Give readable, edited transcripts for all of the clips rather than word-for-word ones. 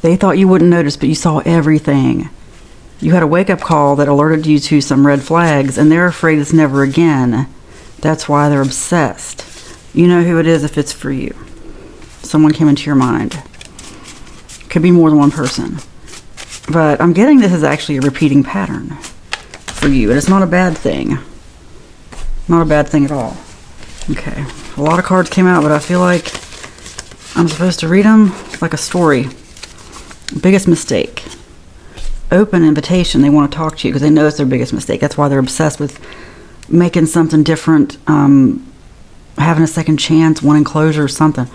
They thought you wouldn't notice, but you saw everything. You had a wake-up call that alerted you to some red flags, and they're afraid it's never again. That's why they're obsessed. You know who it is if it's for you. Someone came into your mind. Could be more than one person. But I'm getting this is actually a repeating pattern for you, and it's not a bad thing. Not a bad thing at all. Okay, a lot of cards came out, but I feel like I'm supposed to read them like a story. Biggest mistake. Open invitation. They want to talk to you because they know it's their biggest mistake. That's why they're obsessed with making something different, having a second chance, wanting closure or something.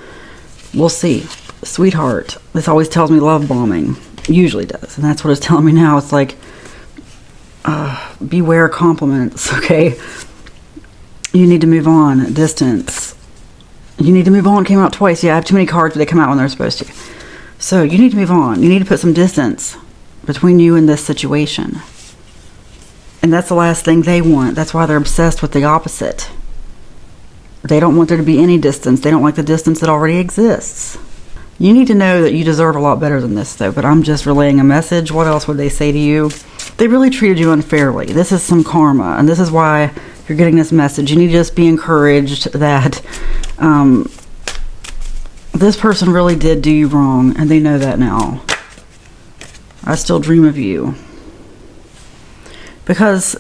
We'll see. Sweetheart. This always tells me love bombing. Usually does. And that's what it's telling me now. It's like, beware compliments, okay? You need to move on. Distance. You need to move on came out twice. Yeah, I have too many cards, but they come out when they're supposed to. So you need to move on. You need to put some distance between you and this situation. And that's the last thing they want. That's why they're obsessed with the opposite. They don't want there to be any distance. They don't like the distance that already exists. You need to know that you deserve a lot better than this, though. But I'm just relaying a message. What else would they say to you? They really treated you unfairly. This is some karma. And this is why you're getting this message. You need to just be encouraged that this person really did do you wrong. And they know that now. I still dream of you. Because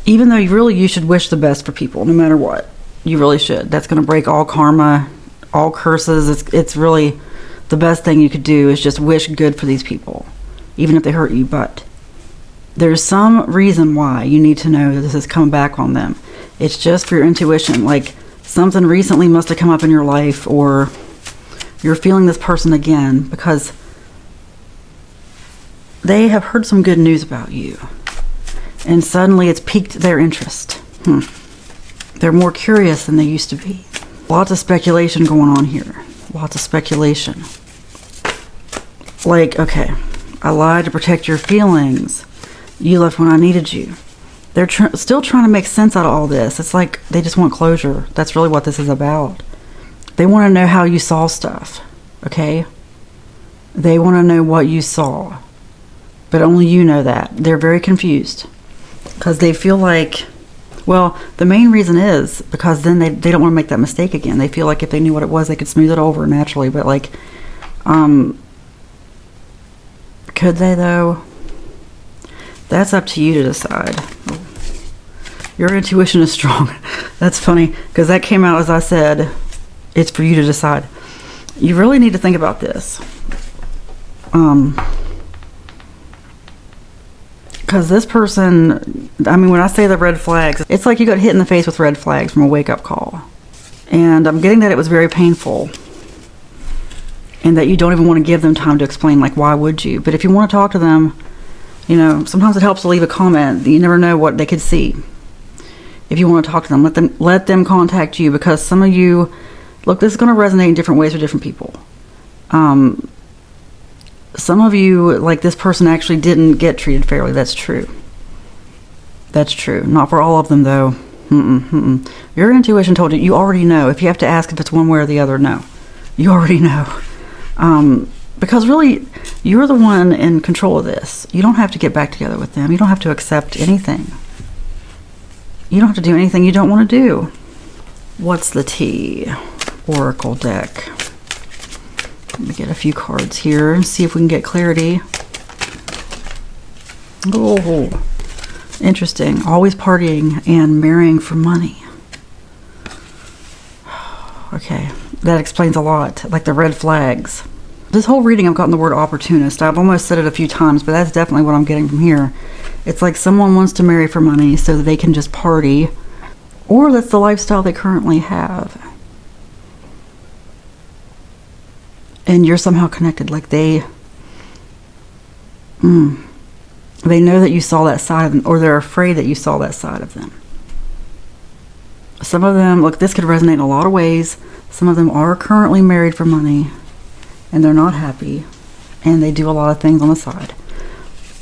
even though you should wish the best for people, no matter what. You really should. That's going to break all karma, all curses. It's really the best thing you could do is just wish good for these people, even if they hurt you. But there's some reason why you need to know that this is coming back on them. It's just for your intuition. Like something recently must have come up in your life, or you're feeling this person again because they have heard some good news about you. And suddenly it's piqued their interest. They're more curious than they used to be. Lots of speculation going on here. Lots of speculation. Like, okay, I lied to protect your feelings. You left when I needed you. They're still trying to make sense out of all this. It's like they just want closure. That's really what this is about. They want to know how you saw stuff, okay? They want to know what you saw. But only you know that. They're very confused. Because they feel like, well, the main reason is because then they don't want to make that mistake again. They feel like if they knew what it was, they could smooth it over naturally. But like, could they though? That's up to you to decide. Your intuition is strong. That's funny because that came out as I said. It's for you to decide. You really need to think about this. Because this person, I mean, when I say the red flags, it's like you got hit in the face with red flags from a wake-up call. And I'm getting that it was very painful. And that you don't even want to give them time to explain, like, why would you? But if you want to talk to them, you know, sometimes it helps to leave a comment. You never know what they could see. If you want to talk to them, let them contact you. Because some of you, look, this is going to resonate in different ways for different people. Some of you, like this person actually didn't get treated fairly. That's true. That's true. Not for all of them, though. Your intuition told you. You already know. If you have to ask if it's one way or the other, no. You already know. Because really, you're the one in control of this. You don't have to get back together with them. You don't have to accept anything. You don't have to do anything you don't want to do. What's the tea? Oracle deck. Let me get a few cards here and see if we can get clarity. Oh, interesting. Always partying and marrying for money. Okay, that explains a lot. Like the red flags. This whole reading I've gotten the word opportunist. I've almost said it a few times, but that's definitely what I'm getting from here. It's like someone wants to marry for money so that they can just party. Or that's the lifestyle they currently have. And you're somehow connected, like they know that you saw that side of them, or they're afraid that you saw that side of them. Some of them, look, this could resonate in a lot of ways. Some of them are currently married for money, and they're not happy, and they do a lot of things on the side.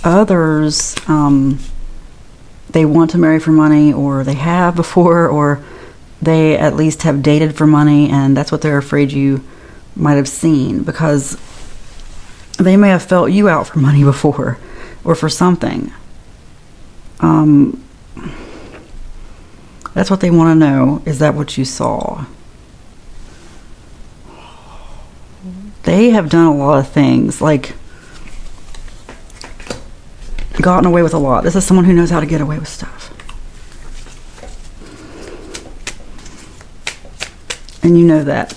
Others, they want to marry for money, or they have before, or they at least have dated for money, and that's what they're afraid you might have seen, because They may have felt you out for money before, or for something. That's what they want to know. Is that what you saw? They have done a lot of things, like gotten away with a lot. This is someone who knows how to get away with stuff. And you know that.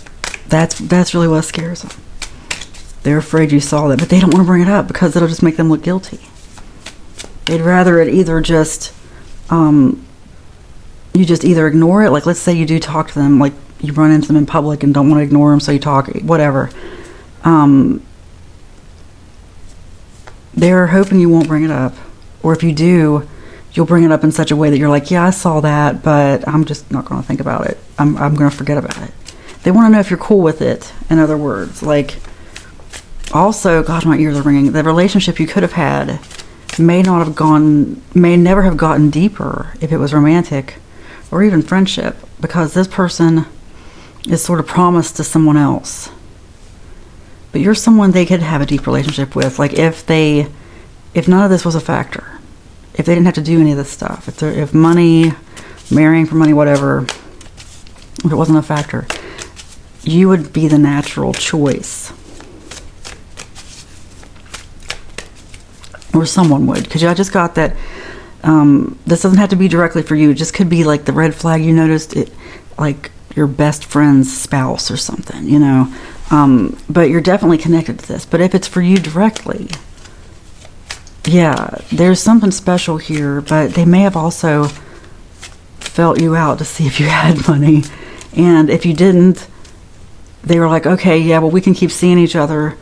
That's really what scares them. They're afraid you saw that, but they don't want to bring it up because it'll just make them look guilty. They'd rather it either just, you just either ignore it. Like, let's say you do talk to them, like you run into them in public and don't want to ignore them, so you talk, whatever. They're hoping you won't bring it up. Or if you do, you'll bring it up in such a way that you're like, yeah, I saw that, but I'm just not going to think about it. I'm going to forget about it. They want to know if you're cool with it, in other words. Like, also, God, my ears are ringing. The relationship you could have had may never have gotten deeper if it was romantic or even friendship, because this person is sort of promised to someone else. But you're someone they could have a deep relationship with. Like, if none of this was a factor, if they didn't have to do any of this stuff, if money, marrying for money, whatever, if it wasn't a factor, you would be the natural choice. Or someone would. Because I just got that this doesn't have to be directly for you. It just could be like the red flag you noticed, like your best friend's spouse or something, you know. But you're definitely connected to this. But if it's for you directly, yeah, there's something special here. But they may have also felt you out to see if you had money. And if you didn't, they were like, okay, yeah, well, we can keep seeing each other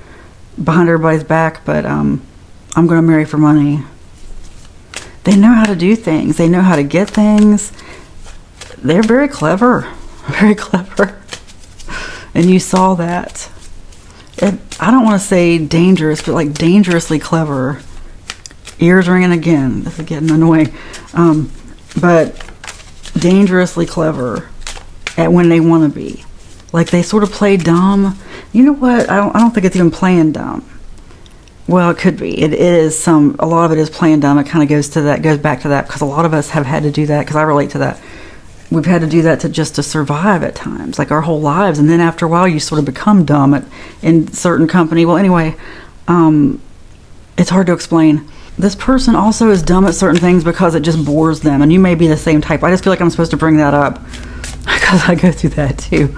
behind everybody's back, but I'm going to marry for money. They know how to do things. They know how to get things. They're very clever. Very clever. And you saw that. I don't want to say dangerous, but like dangerously clever. Ears ringing again. This is getting annoying. But dangerously clever at when they want to be. Like, they sort of play dumb. You know what? I don't think it's even playing dumb. Well, it could be. It is a lot of it is playing dumb. It kind of goes back to that, because a lot of us have had to do that, because I relate to that. We've had to do that to survive at times, like our whole lives. And then after a while, you sort of become dumb in certain company. Well, anyway, it's hard to explain. This person also is dumb at certain things because it just bores them. And you may be the same type. I just feel like I'm supposed to bring that up because I go through that too.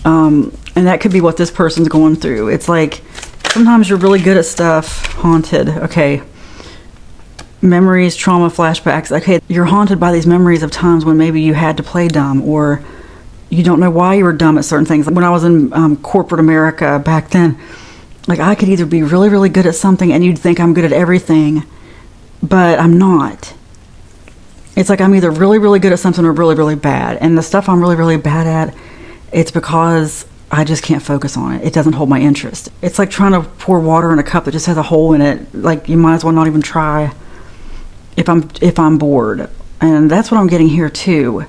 And that could be what this person's going through. It's like, sometimes you're really good at stuff. Haunted. Okay. Memories, trauma, flashbacks. Okay, you're haunted by these memories of times when maybe you had to play dumb, or you don't know why you were dumb at certain things. When I was in corporate America back then, like, I could either be really, really good at something and you'd think I'm good at everything, but I'm not. It's like I'm either really, really good at something or really, really bad. And the stuff I'm really, really bad at, it's because I just can't focus on it. It doesn't hold my interest. It's like trying to pour water in a cup that just has a hole in it. Like, you might as well not even try if I'm bored. And that's what I'm getting here too.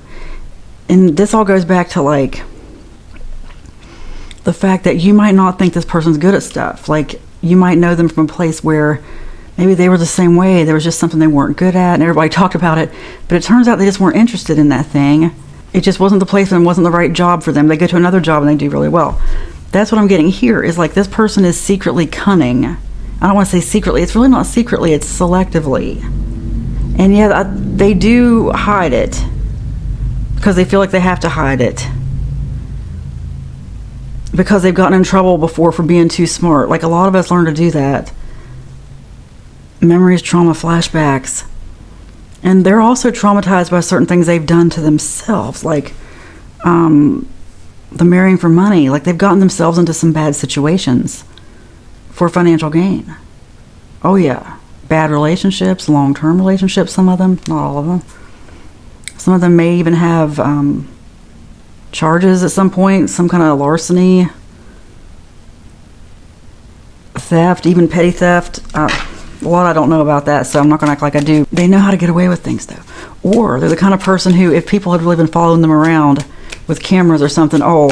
And this all goes back to, like, the fact that you might not think this person's good at stuff. Like, you might know them from a place where maybe they were the same way. There was just something they weren't good at and everybody talked about it. But it turns out they just weren't interested in that thing. It just wasn't the place and wasn't the right job for them. They go to another job and they do really well. That's what I'm getting here, is like, this person is secretly cunning. I don't want to say secretly. It's really not secretly. It's selectively. And yeah, they do hide it because they feel like they have to hide it. Because they've gotten in trouble before for being too smart. Like, a lot of us learn to do that. Memories, trauma, flashbacks. And they're also traumatized by certain things they've done to themselves. Like, the marrying for money. Like, they've gotten themselves into some bad situations for financial gain. Oh yeah. Bad relationships, long-term relationships, some of them, not all of them. Some of them may even have charges at some point, some kind of larceny, theft, even petty theft. A lot I don't know about that, so I'm not going to act like I do. They know how to get away with things, though. Or they're the kind of person who, if people had really been following them around with cameras or something, oh,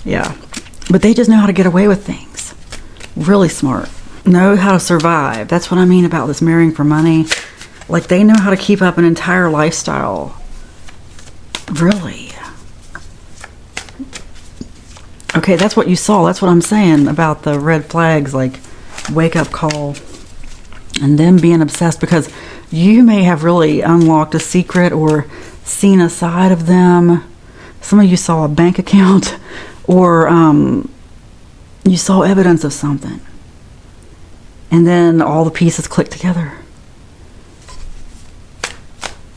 yeah. But they just know how to get away with things. Really smart. Know how to survive. That's what I mean about this marrying for money. Like, they know how to keep up an entire lifestyle. Really. Okay, that's what you saw. That's what I'm saying about the red flags, like wake up call and them being obsessed, because you may have really unlocked a secret or seen a side of them. Some of you saw a bank account, or you saw evidence of something. And then all the pieces click together.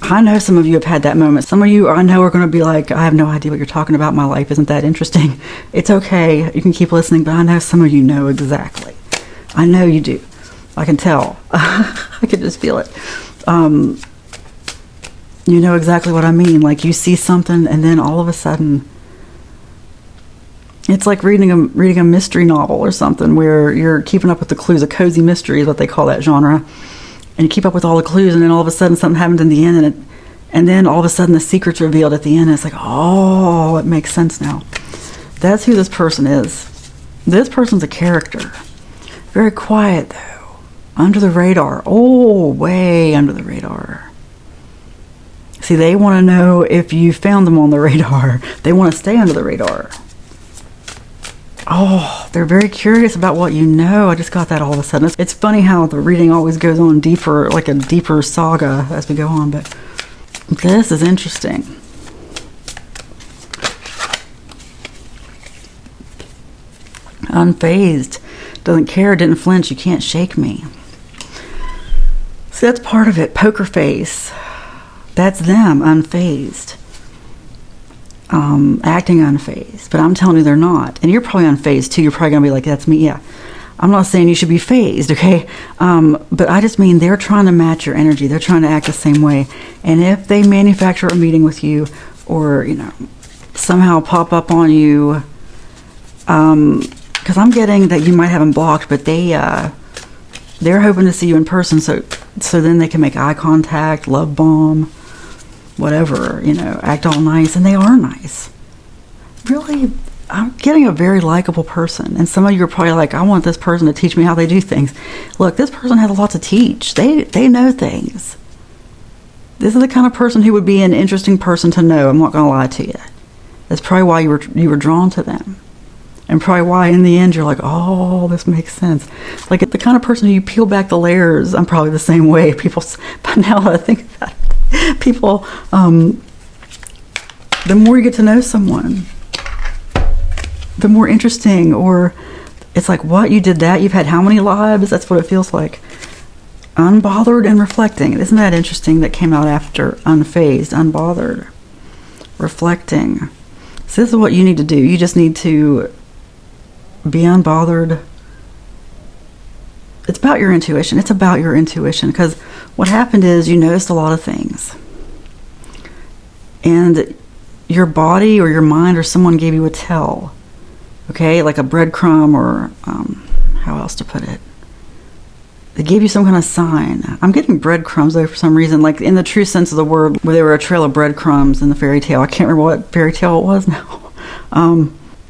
I know some of you have had that moment. Some of you I know are going to be like, I have no idea what you're talking about. My life isn't that interesting. It's okay. You can keep listening, but I know some of you know exactly. I know you do. I can tell. I can just feel it. You know exactly what I mean. Like, you see something and then all of a sudden, it's like reading a mystery novel or something where you're keeping up with the clues. A cozy mystery is what they call that genre. And you keep up with all the clues, and then all of a sudden something happens in the end, and then all of a sudden the secret's revealed at the end, and it's like, oh, it makes sense now. That's who this person is. This person's a character. Very quiet, though. Under the radar. Oh, way under the radar. See, they want to know if you found them on the radar. They want to stay under the radar. Oh, they're very curious about what you know. I just got that all of a sudden. It's funny how the reading always goes on deeper, like a deeper saga as we go on, but this is interesting. Unfazed. Doesn't care, didn't flinch. You can't shake me. See, that's part of it. Poker face. That's them, unfazed. Acting unfazed, but I'm telling you they're not. And you're probably unfazed too. You're probably gonna be like, that's me. Yeah, I'm not saying you should be phased, okay? But I just mean they're trying to match your energy. They're trying to act the same way. And if they manufacture a meeting with you, or somehow pop up on you, because I'm getting that you might have them blocked, but they're hoping to see you in person, so then they can make eye contact, love bomb, whatever, act all nice, and they are nice. Really, I'm getting a very likable person, and some of you are probably like, I want this person to teach me how they do things. Look, this person has a lot to teach. They know things. This is the kind of person who would be an interesting person to know. I'm not going to lie to you. That's probably why you were drawn to them, and probably why in the end you're like, oh, this makes sense. Like, the kind of person who you peel back the layers. I'm probably the same way. But now that I think about it, people, the more you get to know someone, the more interesting, or it's like, what, you did that? You've had how many lives? That's what it feels like. Unbothered and reflecting. Isn't that interesting? That came out after unfazed, unbothered, reflecting. So this is what you need to do. You just need to be unbothered. It's about your intuition. It's about your intuition, because what happened is you noticed a lot of things, and your body or your mind or someone gave you a tell, okay, like a breadcrumb, or how else to put it. They gave you some kind of sign. I'm getting breadcrumbs though for some reason, like in the true sense of the word, where there were a trail of breadcrumbs in the fairy tale. I can't remember what fairy tale it was now.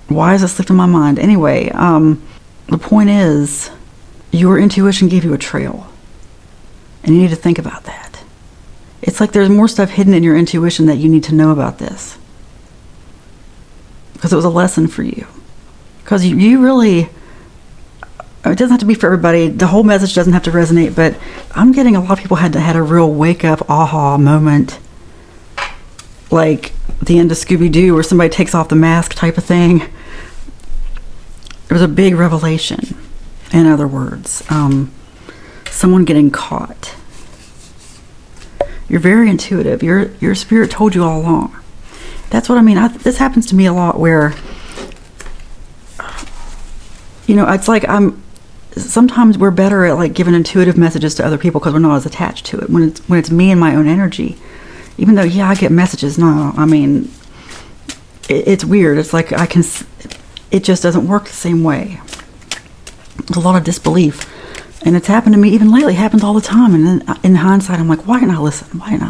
Why has it slipped in my mind? Anyway, the point is, your intuition gave you a trail, and you need to think about that. It's like there's more stuff hidden in your intuition that you need to know about this, because it was a lesson for you. Because you really, it doesn't have to be for everybody. The whole message doesn't have to resonate, but I'm getting a lot of people had a real wake up aha moment, like the end of Scooby-Doo, where somebody takes off the mask type of thing. It was a big revelation. In other words, someone getting caught. You're very intuitive. Your spirit told you all along. That's what I mean. This happens to me a lot, where it's like sometimes we're better at like giving intuitive messages to other people because we're not as attached to it. When it's me and my own energy, even though I get messages. No, I mean, it's weird. It's like it just doesn't work the same way. There's a lot of disbelief, and it's happened to me even lately. It happens all the time, and then in hindsight I'm like, why didn't I listen? And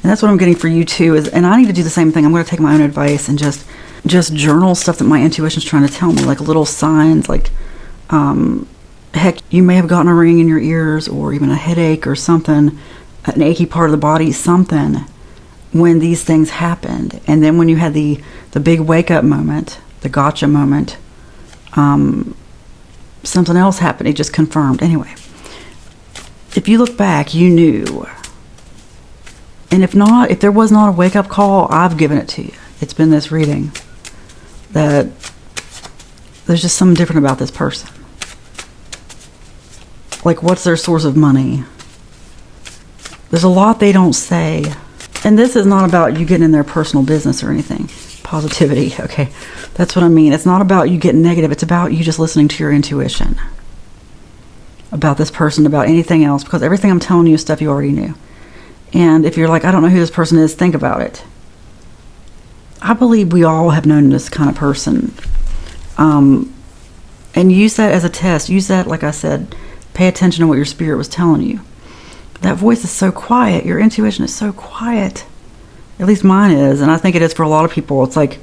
that's what I'm getting for you too, and I need to do the same thing. I'm going to take my own advice and just journal stuff that my intuition's trying to tell me, like little signs, like Heck, you may have gotten a ring in your ears, or even a headache or something, an achy part of the body, something, when these things happened. And then when you had the big wake-up moment, the gotcha moment, something else happened. It just confirmed. Anyway, if you look back, you knew. And if not, if there was not a wake-up call, I've given it to you. It's been this reading that there's just something different about this person. Like, what's their source of money? There's a lot they don't say. And this is not about you getting in their personal business or anything. Positivity, okay. That's what I mean. It's not about you getting negative. It's about you just listening to your intuition. About this person, about anything else. Because everything I'm telling you is stuff you already knew. And if you're like, I don't know who this person is, think about it. I believe we all have known this kind of person. And use that as a test. Use that, like I said, pay attention to what your spirit was telling you. That voice is so quiet. Your intuition is so quiet. At least mine is. And I think it is for a lot of people. It's like,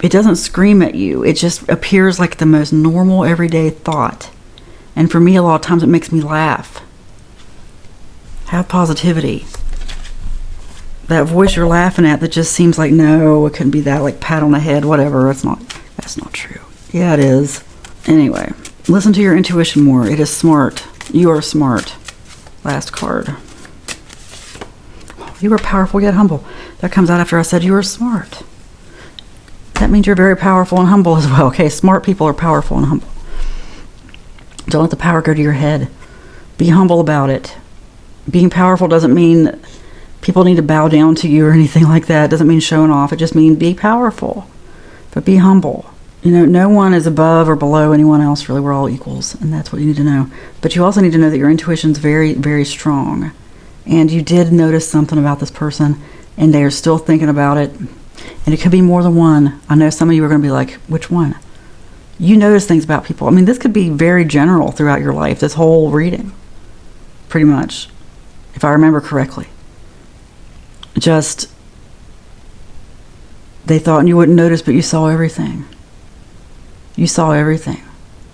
it doesn't scream at you. It just appears like the most normal, everyday thought. And for me, a lot of times it makes me laugh. Have positivity. That voice you're laughing at that just seems like, no, it couldn't be that, like pat on the head, whatever. That's not true. Yeah, it is. Anyway, listen to your intuition more. It is smart. You are smart. Last card. You are powerful yet humble. That comes out after I said you are smart. That means you're very powerful and humble as well. Okay, smart people are powerful and humble. Don't let the power go to your head. Be humble about it. Being powerful doesn't mean people need to bow down to you or anything like that. It doesn't mean showing off. It just means be powerful. But be humble. You know, no one is above or below anyone else, really. We're all equals, and that's what you need to know. But you also need to know that your intuition's very, very strong. And you did notice something about this person, and they are still thinking about it. And it could be more than one. I know some of you are going to be like, which one? You notice things about people. I mean, this could be very general throughout your life, this whole reading, pretty much, if I remember correctly. Just, they thought you wouldn't notice, but you saw everything. You saw everything.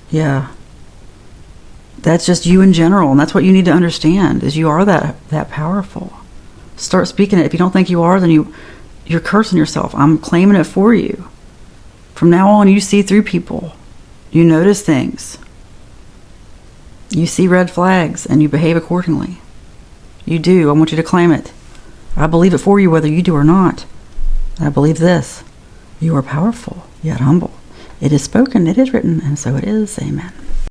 Yeah. That's just you in general, and that's what you need to understand, is you are that powerful. Start speaking it. If you don't think you are, then you're cursing yourself. I'm claiming it for you. From now on, you see through people. You notice things. You see red flags, and you behave accordingly. You do. I want you to claim it. I believe it for you, whether you do or not. I believe this. You are powerful, yet humble. It is spoken, it is written, and so it is. Amen.